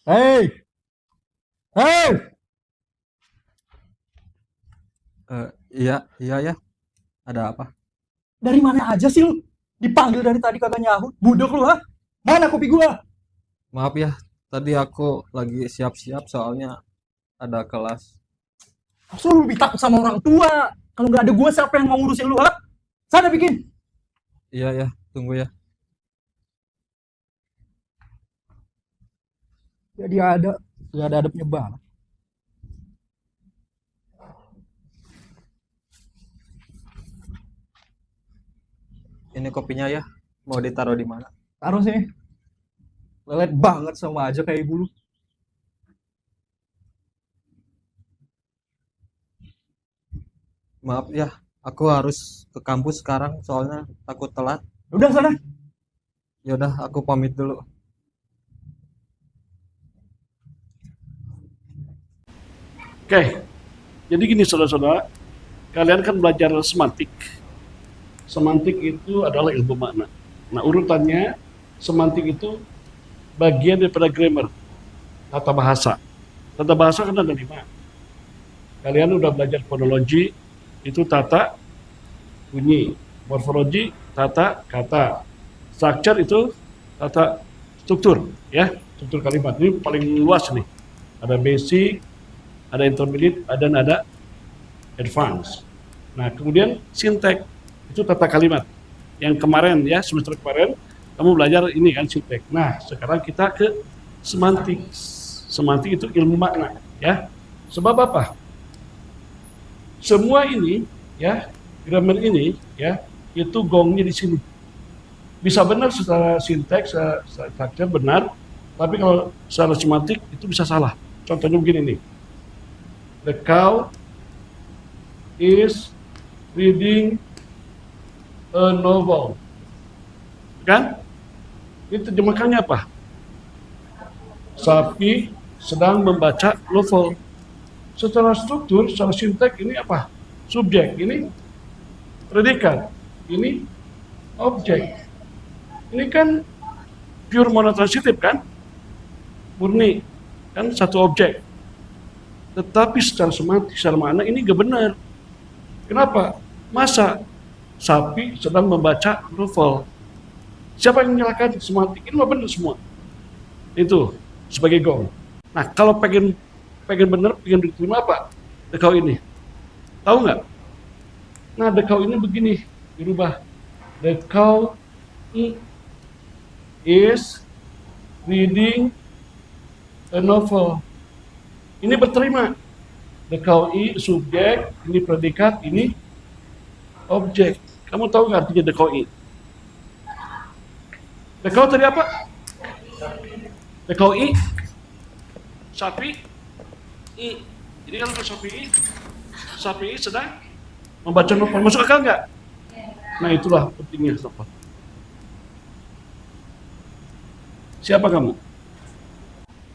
Hei, hei, Iya, iya ya. Ada apa? dari mana aja sih lu? Dipanggil dari tadi kagak nyahut. Budek lu, ha? Mana kopi gua? Maaf ya, tadi aku lagi siap-siap soalnya ada kelas. Masa lu lebih takut sama orang tua? Kalau nggak ada gua, siapa yang mau ngurusin lu, ha? Sana bikin. Iya ya, tunggu ya. Jadi ada, nggak ada adabnya banget. Ini kopinya ya. Mau ditaruh di mana? Taruh sini. Lelet banget sama aja kayak ibu lu. Maaf ya, aku harus ke kampus sekarang soalnya takut telat. Udah sana. Yaudah, aku pamit dulu. Oke, jadi gini saudara-saudara, kalian kan belajar semantik. Semantik itu adalah ilmu makna. Nah urutannya, semantik itu bagian daripada grammar, tata bahasa. Tata bahasa kan ada 5. Kalian udah belajar fonologi, itu tata bunyi. Morfologi, tata kata. Structure itu tata struktur, ya, struktur kalimat. Ini paling luas nih. Ada basic, ada intermediate, dan ada advance. Nah, kemudian sintek itu tata kalimat. Yang kemarin ya, semester kemarin kamu belajar ini kan sintek. Nah, sekarang kita ke semantik. Semantik itu ilmu makna, ya. Sebab apa? Semua ini ya, grammar ini ya, itu gongnya di sini. Bisa benar secara sinteks, secara structure benar, tapi kalau secara semantik itu bisa salah. Contohnya begini nih. The cow is reading a novel. Kan? Ini terjemahkannya apa? Sapi sedang membaca novel. Secara struktur, secara sintek ini apa? Subjek, ini predikat, ini objek. Ini kan pure monotransitif kan? Murni, kan satu objek. Tetapi secara semantik, secara makna ini gak benar. Kenapa? Masa sapi sedang membaca novel? Siapa yang menyalahkan semantik? Ini mah benar semua. Itu sebagai gong. Nah, kalau pengen benar, pengen diterima apa? Dekau ini. Tahu nggak? Nah, dekau ini begini, dirubah. Dekau is reading a novel. Ini berterima. Dekau subjek, ini predikat, ini objek. Kamu tahu nggak artinya dekau i? Dekau tadi apa? Dekau i, sapi i. Jadi kalau sapi i sedang membaca novel. Masuk akal nggak? Nah itulah pentingnya sobat. Siapa kamu?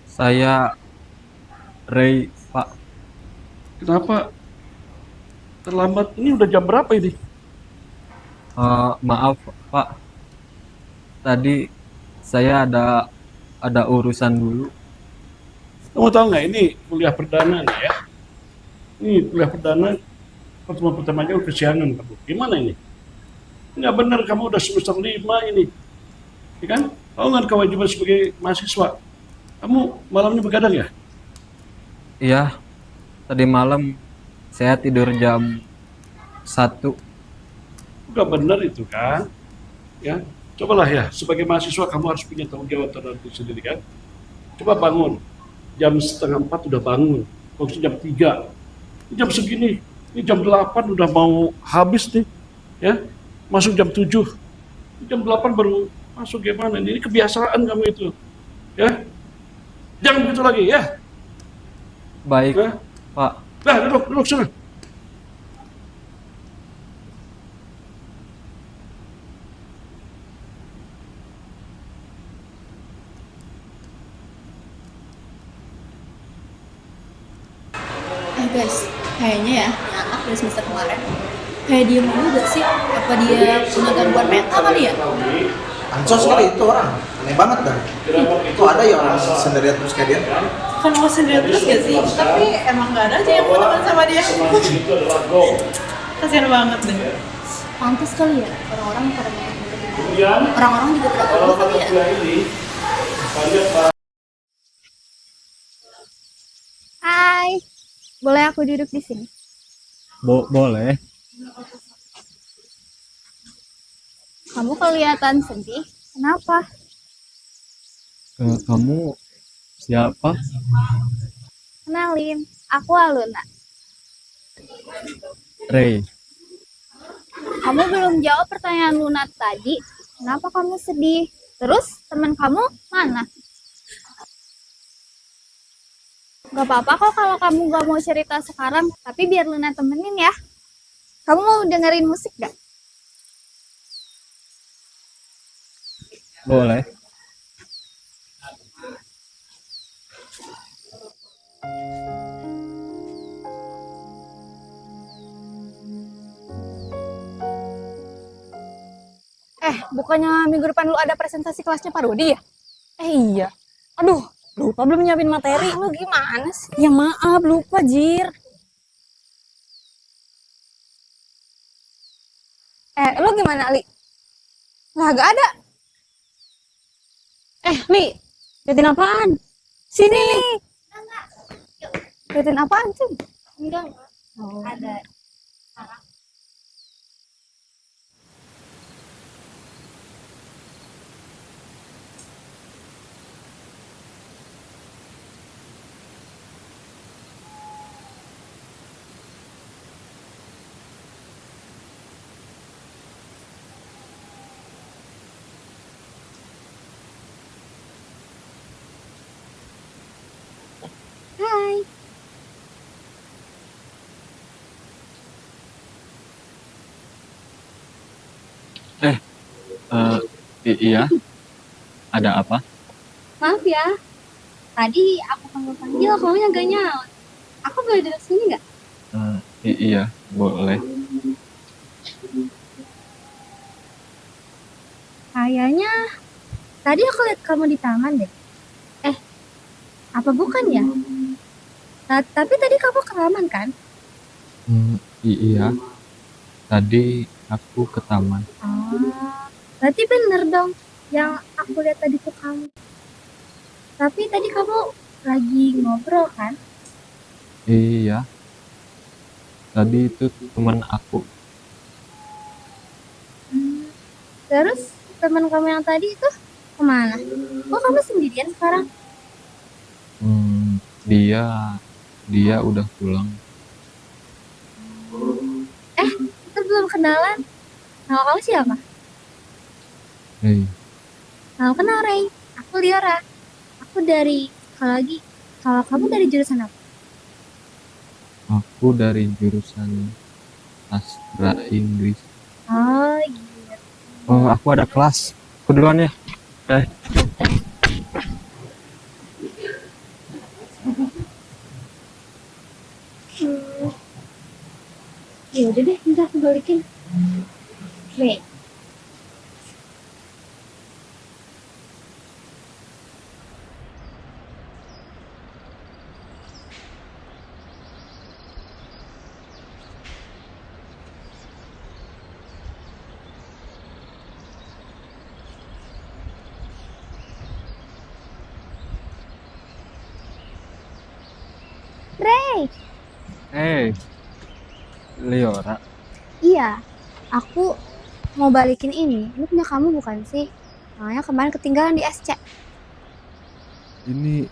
Saya Ray, Pak. Kenapa terlambat? Ini udah jam berapa ini? Maaf, Pak. Tadi saya ada urusan dulu. Kamu tahu nggak ini kuliah perdana nih ya? Ini kuliah perdana, pertemuan pertamanya udah kesiangan kamu. Gimana ini? Nggak benar, kamu udah semester 5 ini. Ya kan? Tahu nggak kewajiban sebagai mahasiswa? Kamu malamnya begadang ya? Iya, tadi malam saya tidur jam 1. Nggak benar itu kan? Ya, cobalah ya, sebagai mahasiswa kamu harus punya tanggung jawab terhadap diri sendiri kan? Coba bangun, jam setengah 4 udah bangun, maksudnya jam 3, ini jam segini, ini jam 8 udah mau habis nih, ya, masuk jam 7, ini jam 8 baru masuk, gimana, ini kebiasaan kamu itu, ya, jangan begitu lagi ya, Baik, ya. Pak. Nah duduk sana. Guys, kayaknya ya, ini anak dari semester kemarin kayak diem dulu gak sih? Apa dia punya gangguan mental kali ya? Ansos kali itu orang, aneh banget dah. Itu ada ya orang sendirian terus kayak dia. Kan mau sendiri terus gak sih? Tapi emang gak ada aja yang mau teman sama dia. Kasian banget deh. Pantas kali ya orang-orang pada mau orang-orang juga pada mau kali ya. Hai, boleh aku duduk di sini? Boleh. Kamu kelihatan sedih. Kenapa? Kamu siapa? Kenalin, aku Aluna. Ray. Kamu belum jawab pertanyaan Luna tadi. Kenapa kamu sedih? Terus teman kamu mana? Gak apa-apa kok kalau kamu gak mau cerita sekarang, tapi biar Luna temenin ya. Kamu mau dengerin musik gak? Boleh. Bukannya minggu depan lu ada presentasi kelasnya Pak Rudi ya? Iya. Aduh, lupa belum nyiapin materi. Lu gimana sih? Ya maaf, lupa, Jir. Lu gimana, Li? Lah, gak ada. Li, liatin apaan? Sini, Li. Liatin apaan, Cun? Enggak, ada. Hai. Iya. Ada apa? Maaf ya, tadi aku panggil-panggil, kamunya gak nyaut. Aku boleh duduk sini nggak? Iya, boleh. Kayaknya tadi aku lihat kamu di taman deh. Apa bukan ya? Tapi tadi kamu ke taman kan? Iya. Tadi aku ke taman. Berarti bener dong yang aku lihat tadi tuh kamu. Tapi tadi kamu lagi ngobrol kan? Iya. Tadi itu teman aku. Terus teman kamu yang tadi itu kemana? Kok kamu sendirian sekarang? Dia udah pulang. Kita belum kenalan. Nama kamu siapa? Hey, Nama kenal Ray. Aku Liora. Aku dari kalau kamu dari jurusan apa? aku dari jurusan sastra Inggris. Oh gitu. Oh, aku ada kelas. Aku duluan ya. Ya udah deh, minta aku balikin. Ray. Ray. Hey, Liora. Iya, aku mau balikin ini. Ini punya kamu bukan sih? Soalnya kemarin ketinggalan di SC. Ini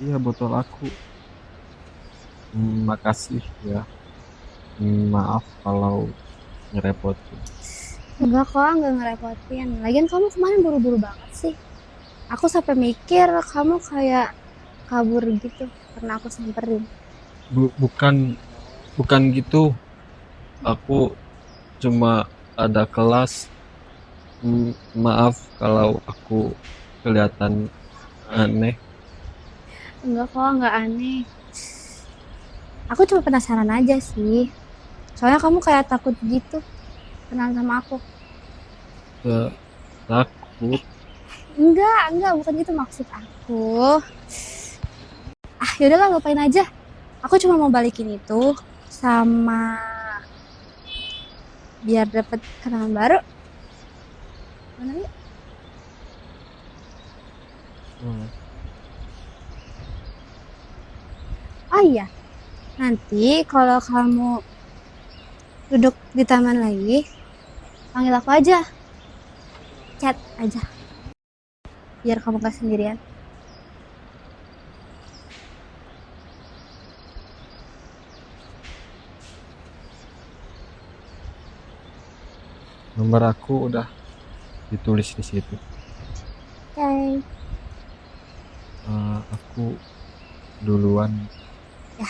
iya botol aku. Makasih ya. Maaf kalau ngerepotin. Enggak kok, enggak ngerepotin. Lagian kamu kemarin buru-buru banget sih. Aku sampai mikir kamu kayak kabur gitu karena aku samperin. Bukan gitu. Aku cuma ada kelas. Maaf kalau aku kelihatan aneh. Enggak kok, enggak aneh. Aku cuma penasaran aja sih. Soalnya kamu kayak takut gitu kenal sama aku. Takut. Enggak, bukan itu maksud aku. Ah, yaudahlah lupain aja. Aku cuma mau balikin itu sama biar dapet kenangan baru. Mana yuk? Hmm. Oh iya, nanti kalau kamu duduk di taman lagi, panggil aku aja. Chat aja. Biar kamu gak sendirian. Nomor aku udah ditulis di situ. Oke. Aku duluan. Ya.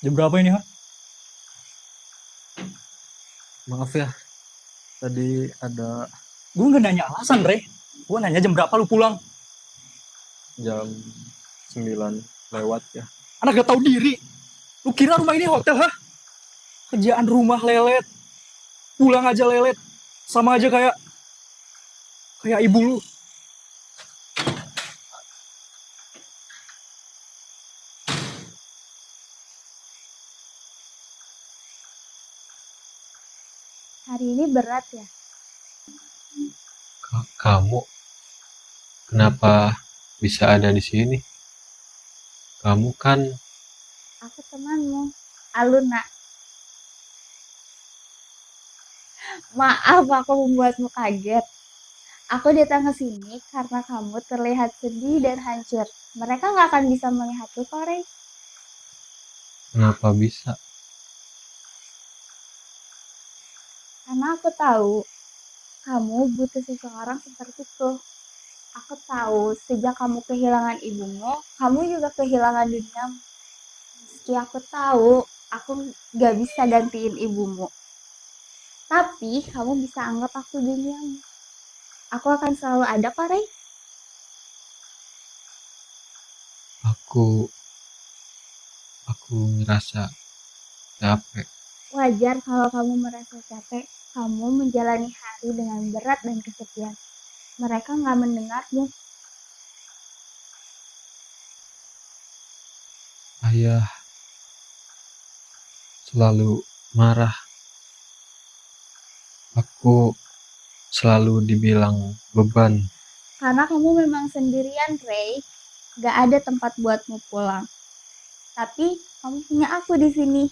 Jam berapa ini, ha? Maaf ya, tadi ada Gue nggak nanya alasan, Re. Gue nanya jam berapa lu pulang. jam 9 lewat ya. Anak gak tahu diri. Lu kira rumah ini hotel, ha? Kerjaan rumah lelet. Pulang aja lelet. Sama aja kayak ibu lu. Hari ini berat ya. Kamu kenapa bisa ada di sini? Kamu kan Aku temanmu, Aluna. Maaf aku membuatmu kaget. Aku datang ke sini karena kamu terlihat sedih dan hancur. Mereka nggak akan bisa melihatku, Korey. kenapa bisa? Karena aku tahu kamu butuh seseorang sepertiku. Aku tahu sejak kamu kehilangan ibumu, kamu juga kehilangan duniamu. Meski aku tahu aku gak bisa gantiin ibumu. Tapi kamu bisa anggap aku duniamu. Aku akan selalu ada, Korey. Aku ngerasa capek. Wajar kalau kamu merasa capek. Kamu menjalani hari dengan berat dan kesepian. Mereka nggak mendengarmu. Ayah selalu marah. Aku selalu dibilang beban. Karena kamu memang sendirian, Ray. Gak ada tempat buatmu pulang. Tapi kamu punya aku di sini.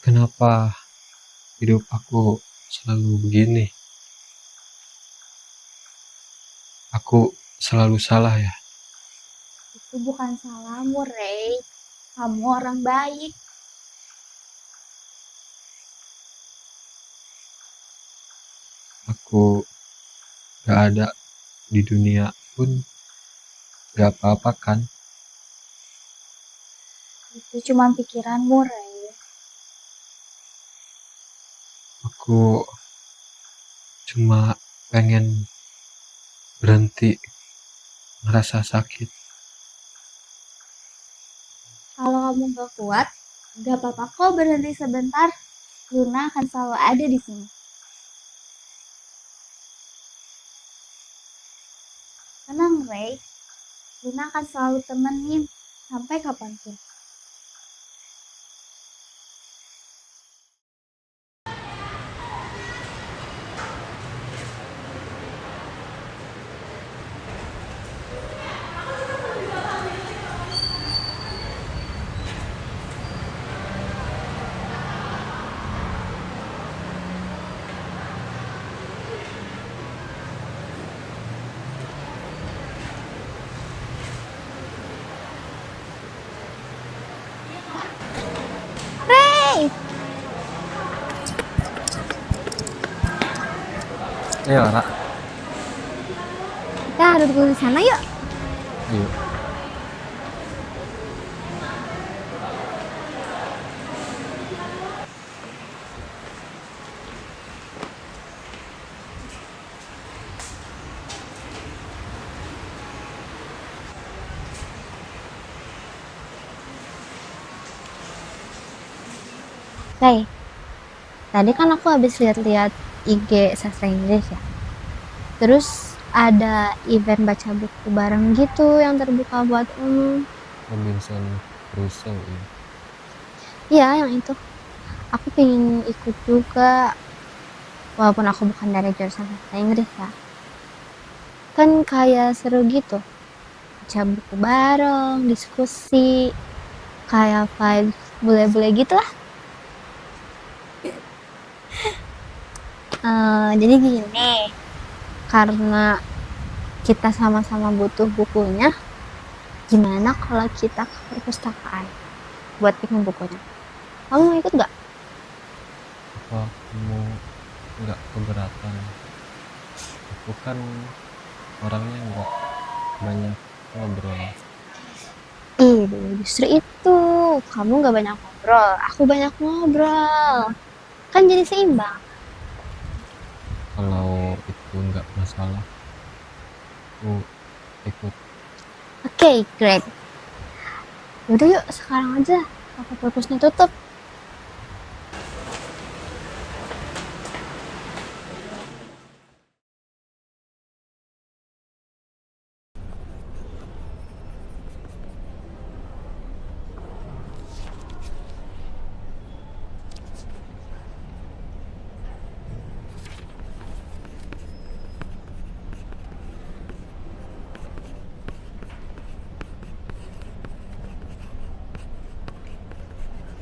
Kenapa hidup aku selalu begini? Aku selalu salah ya? Itu bukan salahmu, Ray. Kamu orang baik. Aku gak ada di dunia pun gak apa-apa kan? Itu cuma pikiranmu, Ray. Aku cuma pengen berhenti ngerasa sakit. Kalau kamu gak kuat, gak apa-apa kok berhenti sebentar. Luna akan selalu ada di sini. Tenang, Ray. Luna akan selalu temenin sampai kapanpun. Ray! Iya, Lara. Kita duduk di sana yuk. Ayo. Hey, tadi kan aku habis lihat-lihat IG sastra Inggris ya. Terus ada event baca buku bareng gitu yang terbuka buat umum. Robinson Crusoe ya. Iya, yang itu. Aku pengen ikut juga. Walaupun aku bukan dari jurusan sastra Inggris ya. Kan kayak seru gitu. Baca buku bareng, diskusi. Kayak vibes bule-bule gitu lah. Jadi gini, karena kita sama-sama butuh bukunya, gimana kalau kita ke perpustakaan buat pinjam bukunya? Kamu mau ikut nggak? Apa kamu nggak keberatan? Aku kan orangnya nggak banyak ngobrol. Justru itu. Kamu nggak banyak ngobrol, aku banyak ngobrol. Kan jadi seimbang. Kalau itu nggak masalah, aku ikut. Oke, great. Yaudah yuk, sekarang aja. Apa perpusnya tutup?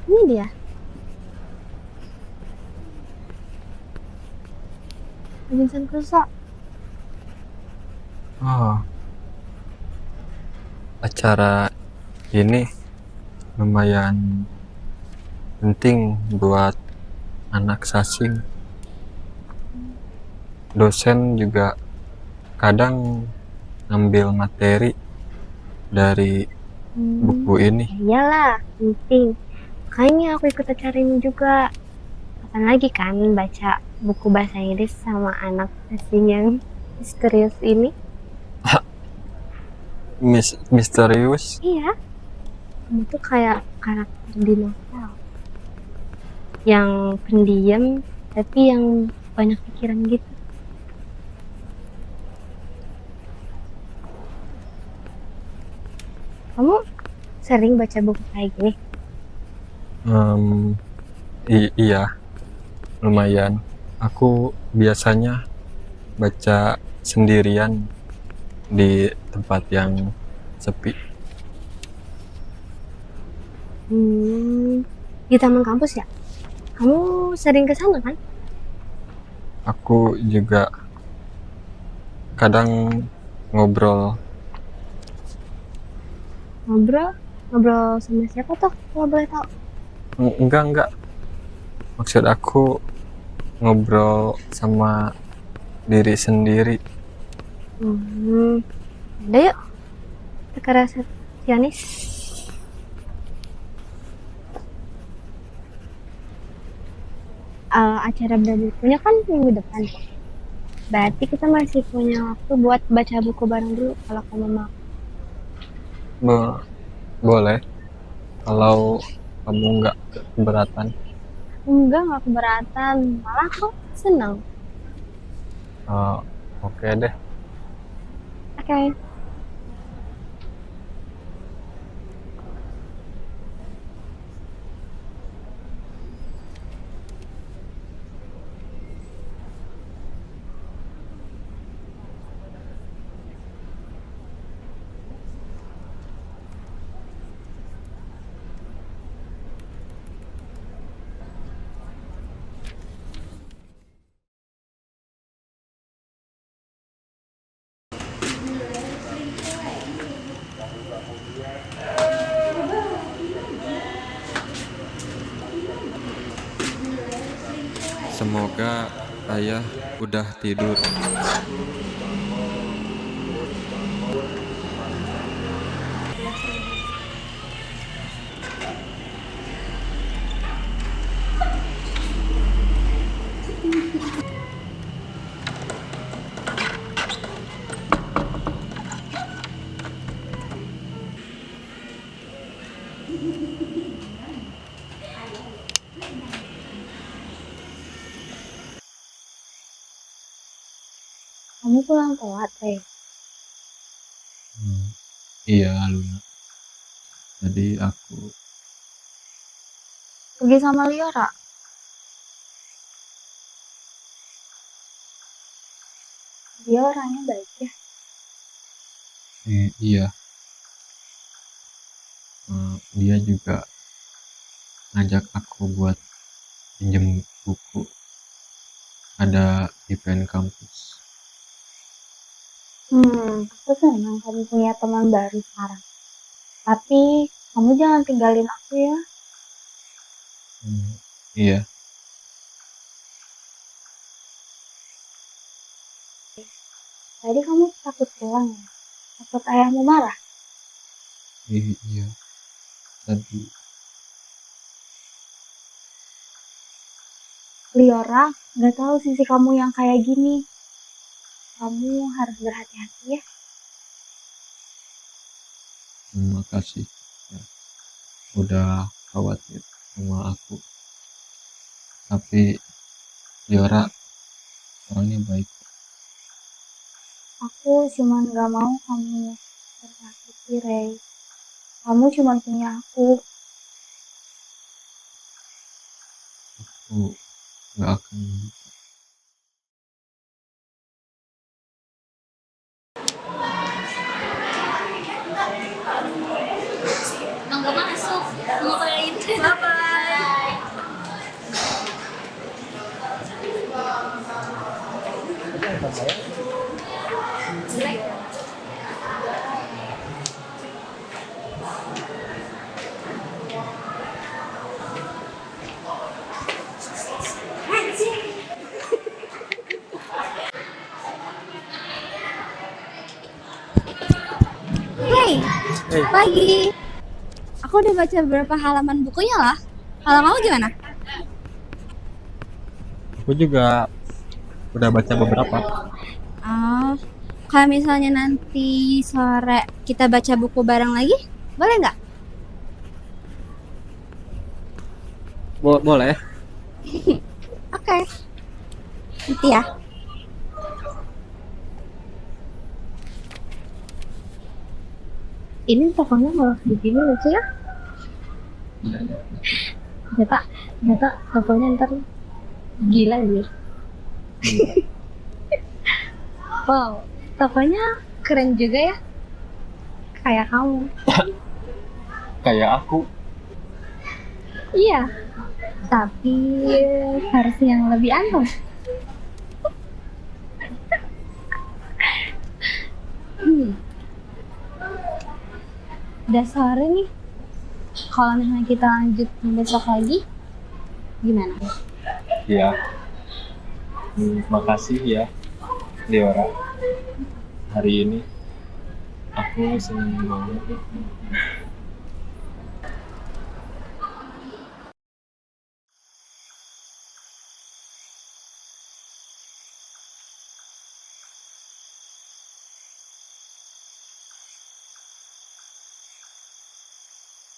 Ini dia. Robinson Crusoe. Oh, acara ini lumayan penting buat anak sasing. Dosen juga kadang ngambil materi dari buku ini. Iyalah, penting. Makanya aku ikut acara ini juga. Kapan lagi kan baca buku bahasa Inggris sama anak asing yang misterius ini? Misterius. Iya, kamu tuh kayak karakter di novel. Yang pendiam, tapi yang banyak pikiran gitu. Kamu sering baca buku kayak gini? Iya, lumayan. Aku biasanya baca sendirian di tempat yang sepi. Di taman kampus ya? Kamu sering ke sana kan? Aku juga kadang ngobrol. Ngobrol sama siapa tuh? Kalau boleh tahu. Enggak. Maksud aku ngobrol sama diri sendiri. Udah yuk, kita ke resepsionis. Acara bedah bukunya kan minggu depan. Berarti kita masih punya waktu buat baca buku bareng dulu kalau kamu mau. Boleh, kalau kamu nggak keberatan. Enggak keberatan. Malah aku senang. Oke deh. Oke. Semoga ayah udah tidur. Kamu pulang telat, Rey. Hmm, iya Luna. Tadi aku Pergi sama Liora. Dia orangnya baik ya. iya. Dia juga ngajak aku buat pinjem buku. Ada event kampus. Aku senang kamu punya teman baru sekarang. Tapi kamu jangan tinggalin aku ya. Iya. Tadi kamu takut pulang ya? Takut ayahmu marah? Iya. Tadi Liora nggak tahu sisi kamu yang kayak gini. Kamu harus berhati-hati ya. terima kasih ya, udah khawatir sama aku. Tapi Yora orangnya baik. Aku cuma nggak mau kamu tersakiti, Rey. Kamu cuma punya aku. Aku nggak akan. Emang gak masuk. Mau kayak itu. Bye-bye. Hey, pagi. Aku udah baca beberapa halaman bukunya lah. Kalau kamu gimana? Aku juga udah baca beberapa. Oh, kalau misalnya nanti sore kita baca buku bareng lagi, boleh nggak? Boleh. Oke. Nanti ya. Ini tokonya malah di sini lucu ya? Ternyata tokonya ntar gila dia. Wow, tokonya keren juga ya. Kayak kamu. Kayak aku. Iya. Tapi versi yang lebih anteng. Udah sore nih. Kalau misalnya kita lanjut besok lagi, gimana? Iya. Makasih ya, Liora. Hari ini aku seneng banget.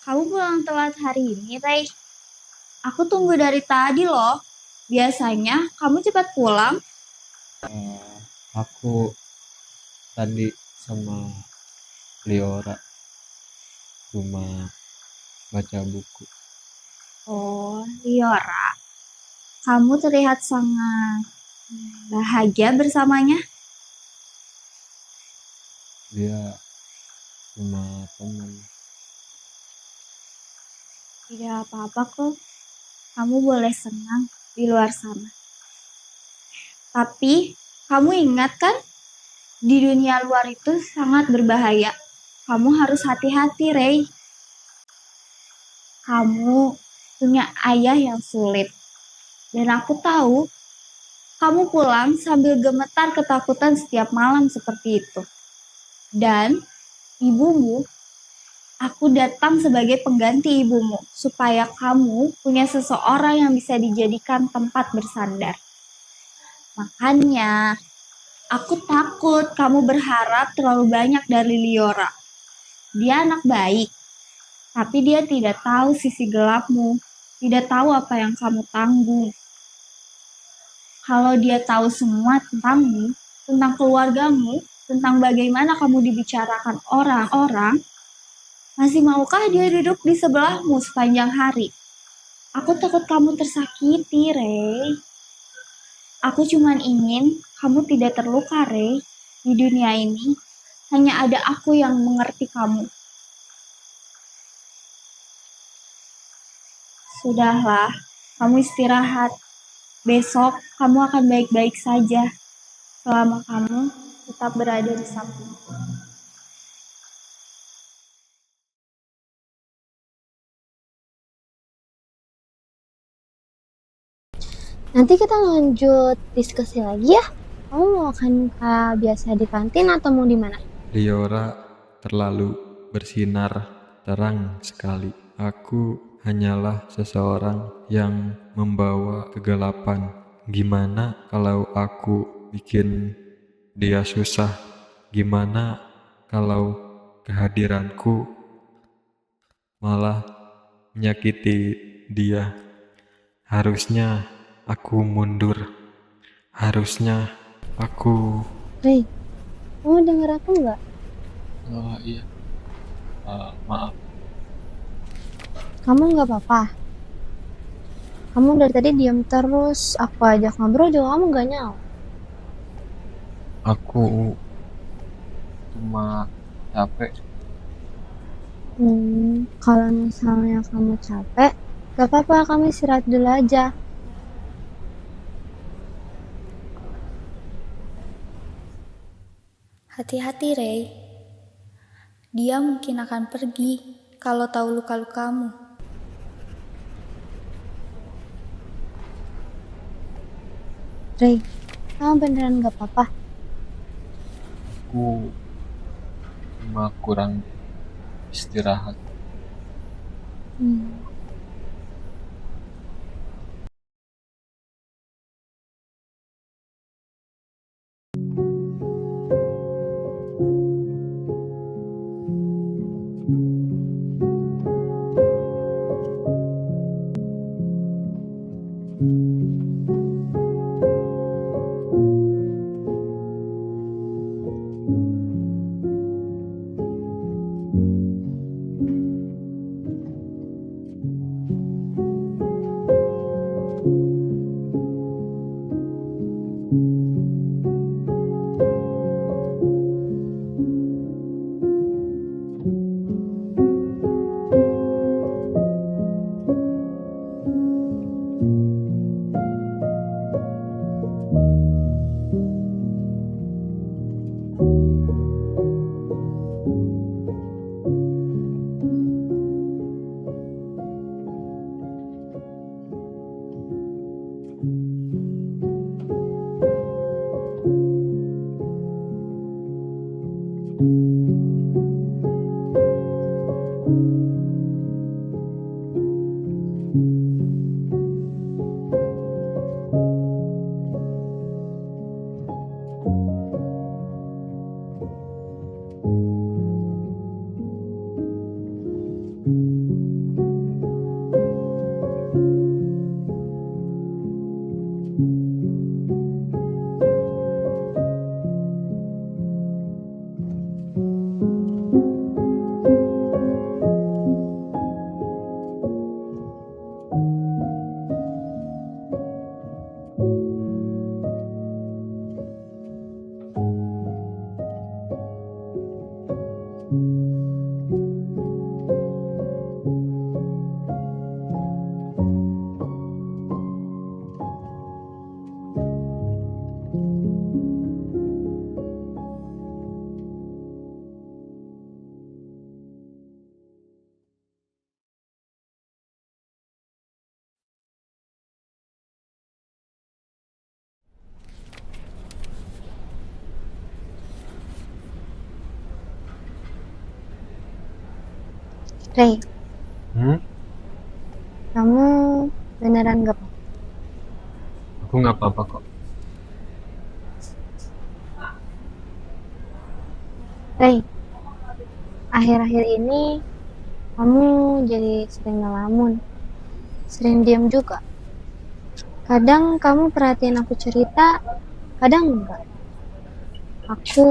Kamu pulang telat hari ini, Rey. Aku tunggu dari tadi loh. Biasanya kamu cepat pulang. Aku tadi sama Liora cuma baca buku. Oh, Liora. Kamu terlihat sangat bahagia bersamanya. Dia cuma teman. Tidak apa-apa kok. Kamu boleh senang di luar sana. Tapi, kamu ingat kan? Di dunia luar itu sangat berbahaya. Kamu harus hati-hati, Rey. Kamu punya ayah yang sulit. Dan aku tahu, kamu pulang sambil gemetar ketakutan setiap malam seperti itu. Dan, ibumu, aku datang sebagai pengganti ibumu, supaya kamu punya seseorang yang bisa dijadikan tempat bersandar. Makanya, aku takut kamu berharap terlalu banyak dari Liora. Dia anak baik, tapi dia tidak tahu sisi gelapmu, tidak tahu apa yang kamu tanggung. Kalau dia tahu semua tentangmu, tentang keluargamu, tentang bagaimana kamu dibicarakan orang-orang, masih maukah dia duduk di sebelahmu sepanjang hari? Aku takut kamu tersakiti, Rey. Aku cuman ingin kamu tidak terluka, Rey. Di dunia ini, hanya ada aku yang mengerti kamu. Sudahlah, kamu istirahat. Besok kamu akan baik-baik saja selama kamu tetap berada di sampingku. Nanti kita lanjut diskusi lagi ya. Kamu mau makan kayak biasa di kantin atau mau di mana? Liora terlalu bersinar terang sekali. Aku hanyalah seseorang yang membawa kegelapan. Gimana kalau aku bikin dia susah? Gimana kalau kehadiranku malah menyakiti dia? Harusnya aku mundur. Harusnya aku... Rey, kamu denger aku nggak? Oh iya, maaf. Kamu nggak apa-apa? Kamu dari tadi diam terus. Aku ajak ngobrol juga kamu nggak nyawa. Aku cuma capek. Kalau misalnya kamu capek, gak apa-apa, kamu istirahat dulu aja. Hati-hati, Rey. Dia mungkin akan pergi kalau tahu luka-lukamu. Rey, kamu beneran gak apa-apa? Aku cuma kurang istirahat. Rey, Hmm? kamu beneran gak apa-apa? Aku nggak apa-apa kok. Rey, akhir-akhir ini kamu jadi sering ngelamun, sering diam juga. Kadang kamu perhatiin aku cerita, kadang enggak. Aku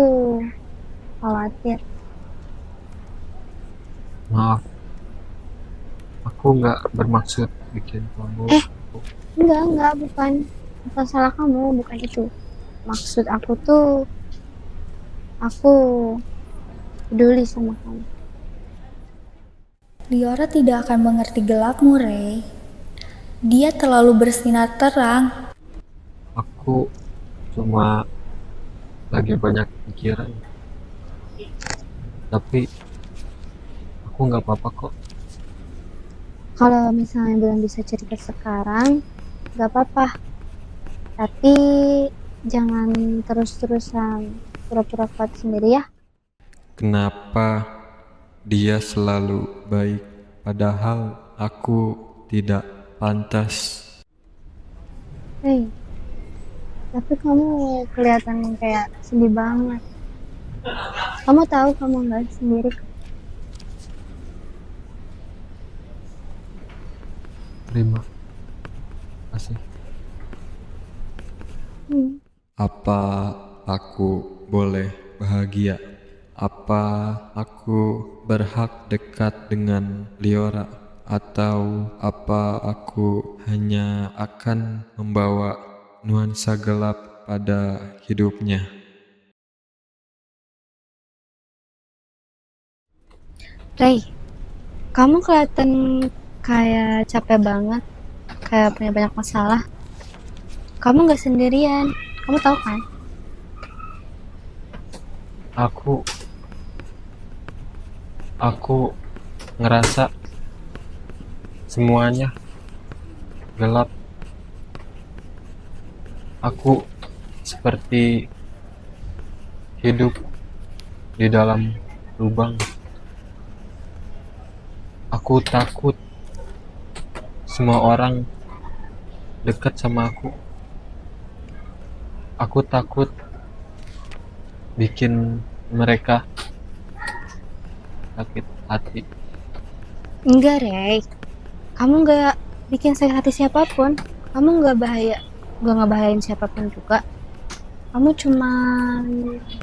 khawatir. Maaf, aku nggak bermaksud bikin kamu. Enggak, bukan salah kamu, bukan itu. Maksud aku tuh, aku peduli sama kamu. Liora tidak akan mengerti gelapmu, Ray. Dia terlalu bersinar terang. Aku cuma lagi banyak pikiran. Tapi aku nggak apa-apa kok. Kalau misalnya belum bisa cerita sekarang, gak apa-apa. Tapi jangan terus-terusan pura-pura kuat sendiri ya. Kenapa dia selalu baik, padahal aku tidak pantas? Hei, tapi kamu kelihatan kayak sedih banget. Kamu tahu kamu gak sendiri. Terima kasih. Apa aku boleh bahagia? Apa aku berhak dekat dengan Liora? Atau apa aku hanya akan membawa nuansa gelap pada hidupnya? Ray, kamu kelihatan kayak capek banget, kayak punya banyak masalah. Kamu gak sendirian, kamu tahu kan? Aku ngerasa semuanya gelap. Aku seperti hidup di dalam lubang. Aku takut semua orang dekat sama aku. Aku takut bikin mereka sakit hati. Enggak, Ray. Kamu gak bikin sakit hati siapapun. Kamu gak ngebahayain siapapun juga. Kamu cuma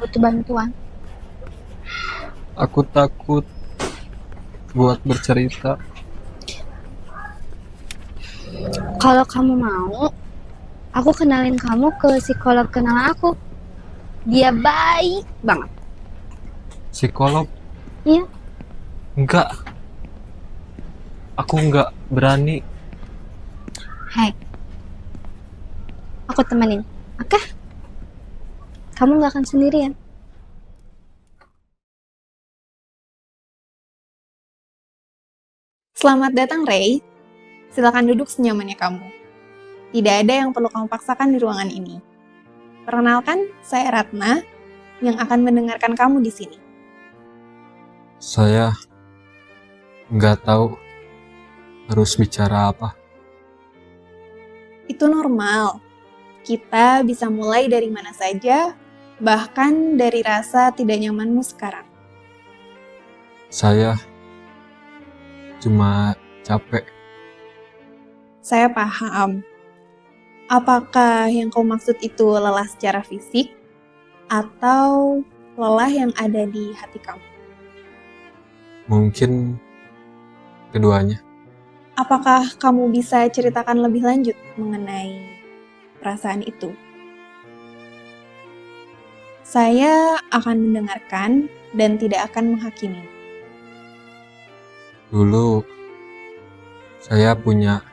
butuh bantuan. Aku takut buat bercerita. Kalau kamu mau, aku kenalin kamu ke psikolog kenalan aku. Dia baik banget. Psikolog? Iya. Enggak. Aku enggak berani. Hei, aku temenin, oke? Kamu gak akan sendirian. Selamat datang, Ray. Silakan duduk senyamannya kamu. Tidak ada yang perlu kamu paksakan di ruangan ini. Perkenalkan, saya Ratna yang akan mendengarkan kamu di sini. Saya nggak tahu harus bicara apa. Itu normal. Kita bisa mulai dari mana saja, bahkan dari rasa tidak nyamanmu sekarang. Saya cuma capek. Saya paham. Apakah yang kau maksud itu lelah secara fisik atau lelah yang ada di hati kamu? Mungkin keduanya. Apakah kamu bisa ceritakan lebih lanjut mengenai perasaan itu? Saya akan mendengarkan dan tidak akan menghakimi. Dulu saya punya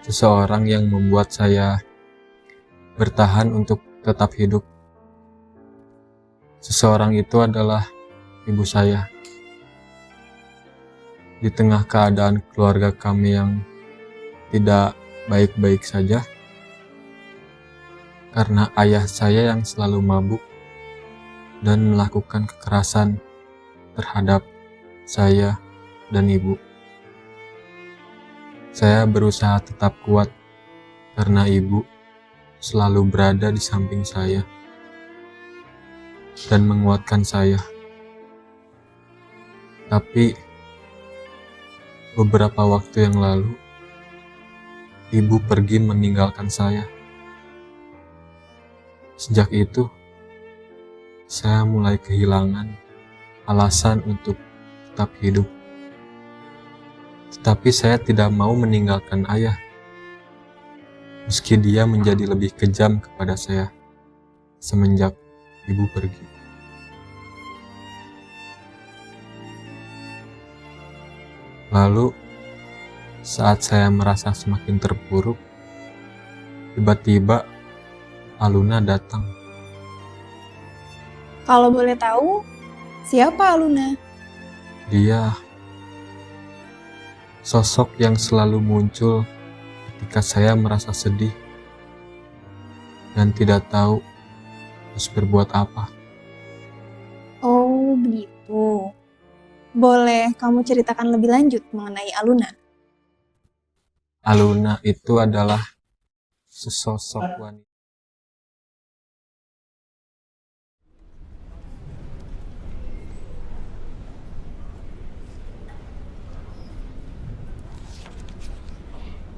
seseorang yang membuat saya bertahan untuk tetap hidup. Seseorang itu adalah ibu saya. Di tengah keadaan keluarga kami yang tidak baik-baik saja, karena ayah saya yang selalu mabuk dan melakukan kekerasan terhadap saya dan ibu. Saya berusaha tetap kuat karena ibu selalu berada di samping saya dan menguatkan saya. Tapi beberapa waktu yang lalu, ibu pergi meninggalkan saya. Sejak itu, saya mulai kehilangan alasan untuk tetap hidup. Tetapi saya tidak mau meninggalkan ayah, meski dia menjadi lebih kejam kepada saya semenjak ibu pergi. Lalu, saat saya merasa semakin terpuruk, tiba-tiba Aluna datang. Kalau boleh tahu, siapa Aluna? Dia sosok yang selalu muncul ketika saya merasa sedih dan tidak tahu harus berbuat apa. Oh, begitu. Boleh kamu ceritakan lebih lanjut mengenai Aluna? Aluna itu adalah sesosok wanita.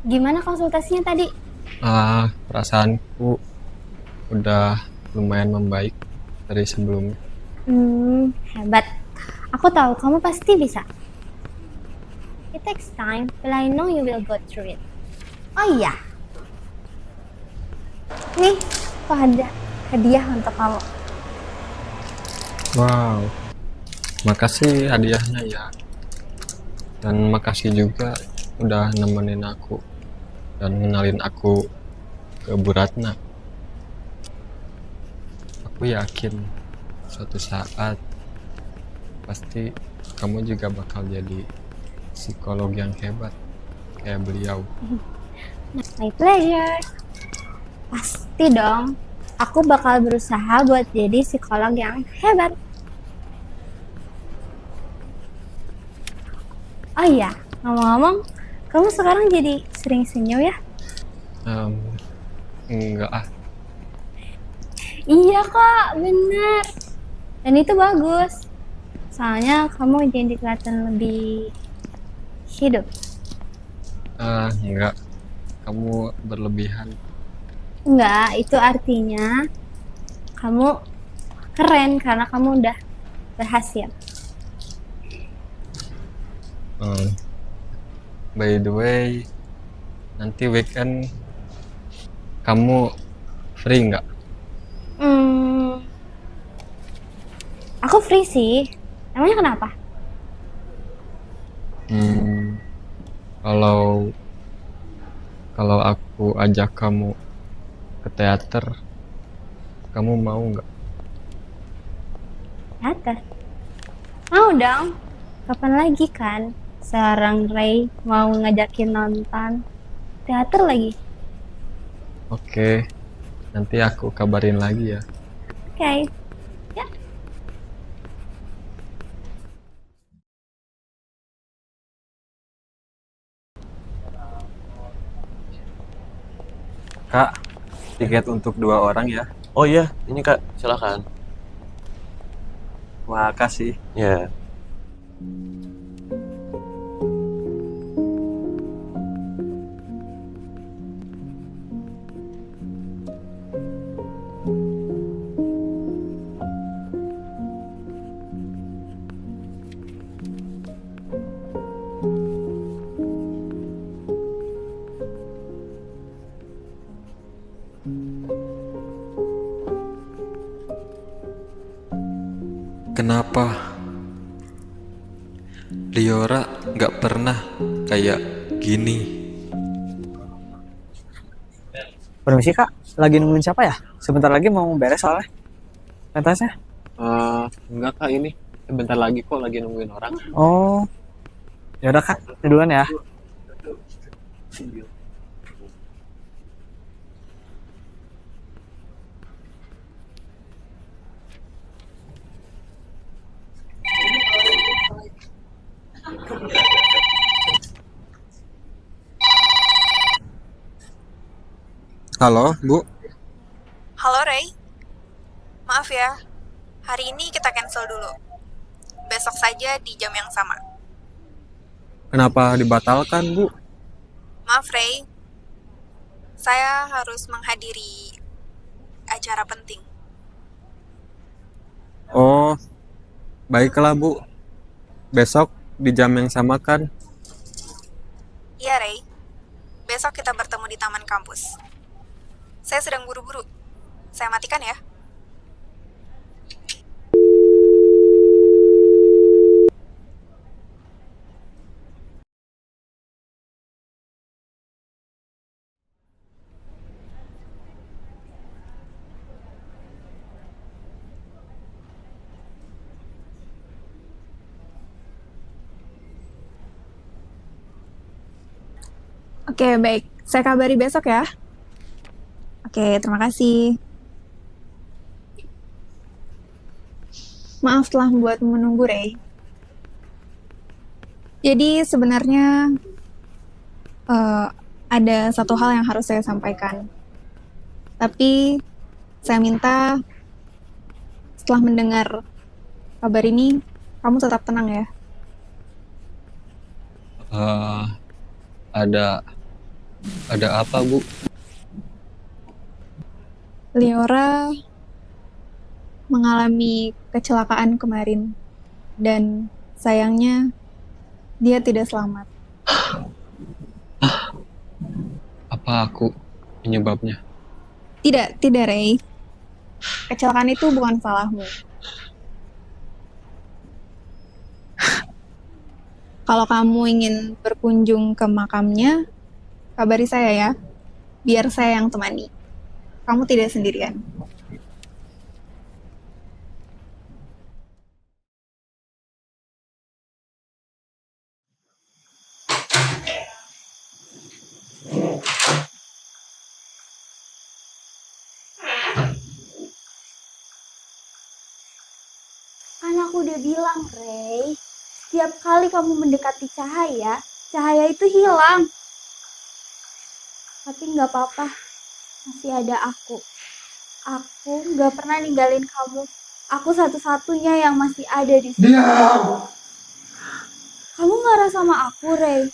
Gimana konsultasinya tadi? Perasaanku udah lumayan membaik dari sebelumnya. Hebat. Aku tahu kamu pasti bisa. It takes time, but I know you will go through it. Oh iya. Nih, aku ada hadiah untuk kamu. Wow, makasih hadiahnya ya. Dan makasih juga udah nemenin aku dan ngenalin aku ke Bu Ratna. Aku yakin suatu saat pasti kamu juga bakal jadi psikolog yang hebat kayak beliau. My pleasure. Pasti dong. Aku bakal berusaha buat jadi psikolog yang hebat. Oh iya, ngomong-ngomong, kamu sekarang jadi sering senyum ya? Enggak ah. Iya kok, bener. Dan itu bagus. Soalnya kamu jadi kelihatan lebih hidup. Enggak. Kamu berlebihan. Enggak, itu artinya kamu keren karena kamu udah berhasil. By the way, nanti weekend kamu free nggak? Aku free sih. Emangnya kenapa? Kalau aku ajak kamu ke teater, kamu mau nggak? Teater? Mau dong. Kapan lagi kan seorang Ray mau ngajakin nonton teater lagi? Oke, nanti aku kabarin lagi ya. Oke. Ya. Kak, tiket untuk 2 orang ya. Oh iya, ini Kak, silakan. Wah, kasih. Ya. Kenapa Liora nggak pernah kayak gini? Permisi kak, lagi nungguin siapa ya? Sebentar lagi mau beres soalnya. Pentasnya? Enggak kak, ini sebentar lagi kok lagi nungguin orang. Oh, ya udah kak, duluan ya. Halo, Bu. Halo Ray, maaf ya, hari ini kita cancel dulu. Besok saja di jam yang sama. Kenapa dibatalkan, Bu? Maaf Ray, saya harus menghadiri acara penting. Baiklah Bu, besok di jam yang sama kan? Iya, Ray. Besok kita bertemu di taman kampus. Saya sedang buru-buru. Saya matikan ya. Oke, baik. Saya kabari besok ya. Oke, terima kasih. Maaf telah membuatmu menunggu, Ray. Jadi sebenarnya ada satu hal yang harus saya sampaikan. Tapi saya minta setelah mendengar kabar ini, kamu tetap tenang ya. Ada apa Bu? Liora mengalami kecelakaan kemarin dan sayangnya dia tidak selamat. Apa aku penyebabnya? Tidak, Ray. Kecelakaan itu bukan salahmu. Kalau kamu ingin berkunjung ke makamnya, kabari saya ya. Biar saya yang temani. Kamu tidak sendirian. Kan aku udah bilang, Ray, setiap kali kamu mendekati cahaya, cahaya itu hilang. Tapi nggak apa-apa, masih ada aku. Aku nggak pernah ninggalin kamu. Aku satu-satunya yang masih ada di sini. Kamu marah sama aku, Ray?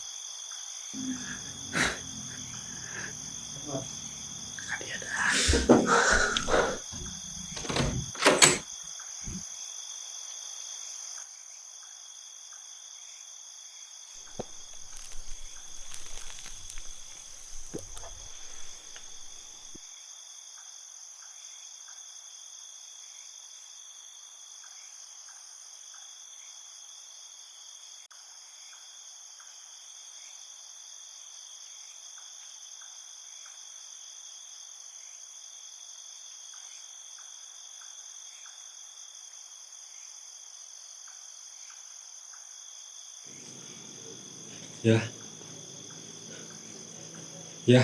Ya. Ya.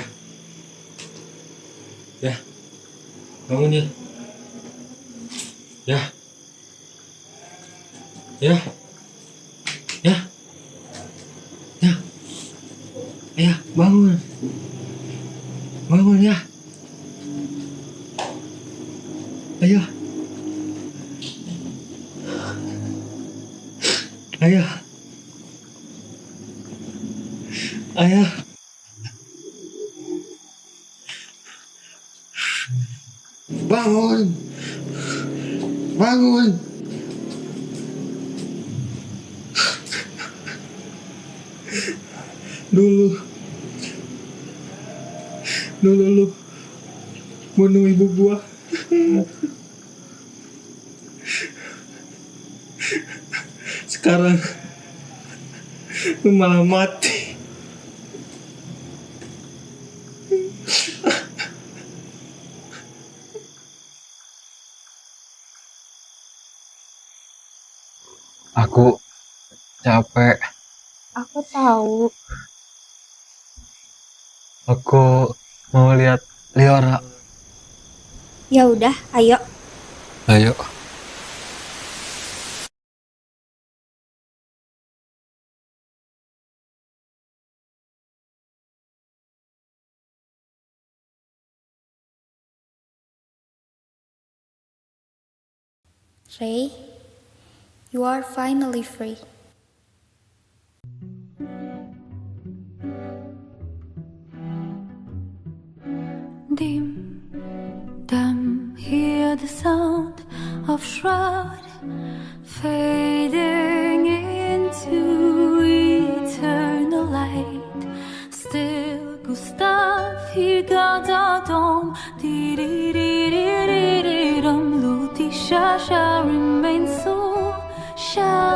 Ya. Bangun ya. Ya. Ya. Ya. Ya. Ayah, bangun. Bangun ya. Ayo. Ayah. Ayah. Bangun. Bangun. Dulu lu bunuh ibu gua. Sekarang lu malah mati. Aku capek. Aku tahu. Aku mau lihat Liora. Ya udah, ayo. Ayo. Ray, you are finally free. Dim, dumb, hear the sound of shroud, fading into eternal light. Still, Gustav, he got a dome. Lutisha shall remain so. Shall